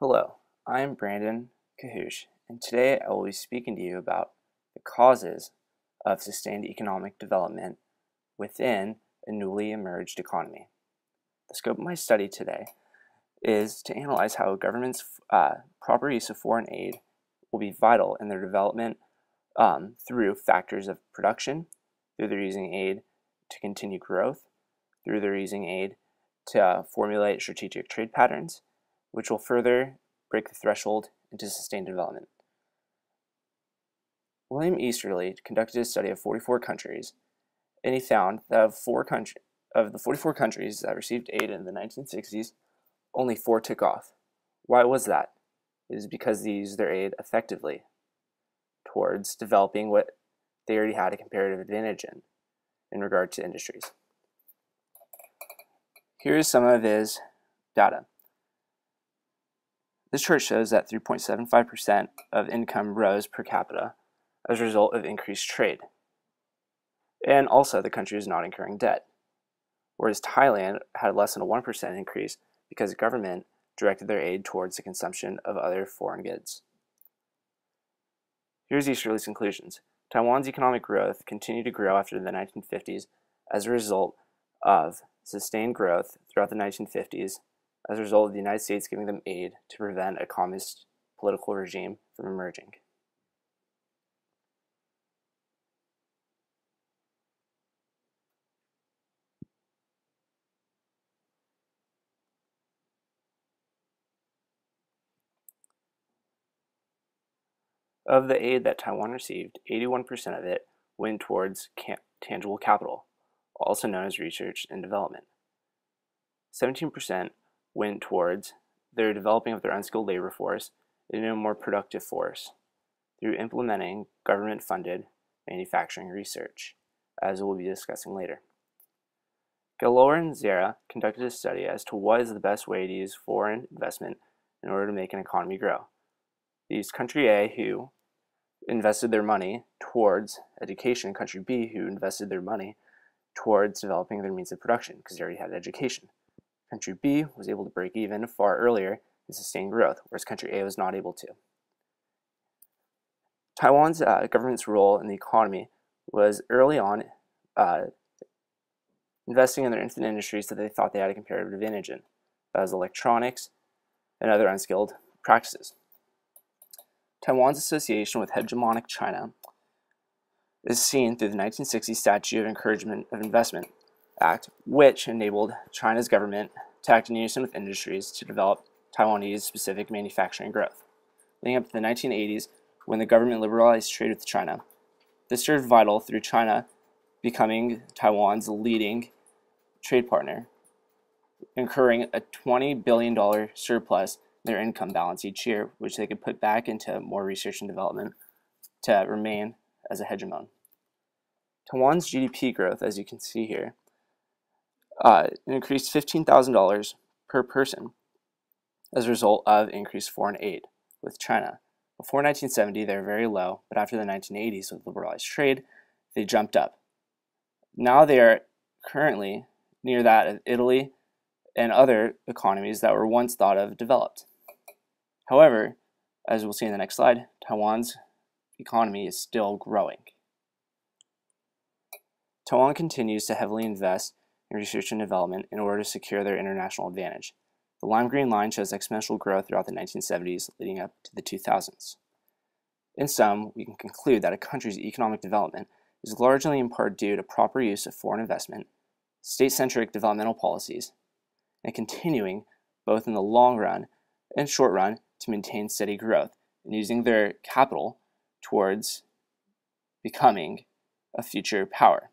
Hello, I'm Brandon Kahoush, and today I will be speaking to you about the causes of sustained economic development within a newly emerged economy. The scope of my study today is to analyze how a government's proper use of foreign aid will be vital in their development through factors of production, through their using aid to continue growth, through their using aid to formulate strategic trade patterns, which will further break the threshold into sustained development. William Easterly conducted a study of 44 countries, and he found that of the 44 countries that received aid in the 1960s, only 4 took off. Why was that? It is because they used their aid effectively towards developing what they already had a comparative advantage in regard to industries. Here is some of his data. This chart shows that 3.75% of income rose per capita as a result of increased trade. And also the country is not incurring debt. Whereas Thailand had less than a 1% increase because the government directed their aid towards the consumption of other foreign goods. Here's Easterly's conclusions. Taiwan's economic growth continued to grow after the 1950s as a result of sustained growth throughout the 1950s as a result of the United States giving them aid to prevent a communist political regime from emerging. Of the aid that Taiwan received, 81% of it went towards tangible capital, also known as research and development. 17% went towards their developing of their unskilled labor force into a more productive force through implementing government-funded manufacturing research, as we'll be discussing later. Galore and Zera conducted a study as to what is the best way to use foreign investment in order to make an economy grow. They used country A, who invested their money towards education, and country B, who invested their money towards developing their means of production because they already had education. Country B was able to break even far earlier and sustain growth, whereas country A was not able to. Taiwan's government's role in the economy was early on investing in their infant industries that they thought they had a comparative advantage in, as electronics and other unskilled practices. Taiwan's association with hegemonic China is seen through the 1960 Statute of Encouragement of Investment Act, which enabled China's government to act in unison with industries to develop Taiwanese specific manufacturing growth. Leading up to the 1980s, when the government liberalized trade with China, this served vital through China becoming Taiwan's leading trade partner, incurring a $20 billion surplus in their income balance each year, which they could put back into more research and development to remain as a hegemon. Taiwan's GDP growth, as you can see here, increased $15,000 per person as a result of increased foreign aid with China. Before 1970, they were very low, but after the 1980s with liberalized trade, they jumped up. Now they are currently near that of Italy and other economies that were once thought of developed. However, as we'll see in the next slide, Taiwan's economy is still growing. Taiwan continues to heavily invest in research and development in order to secure their international advantage. The lime green line shows exponential growth throughout the 1970s leading up to the 2000s. In sum, we can conclude that a country's economic development is largely in part due to proper use of foreign investment, state-centric developmental policies, and continuing, both in the long run and short run, to maintain steady growth and using their capital towards becoming a future power.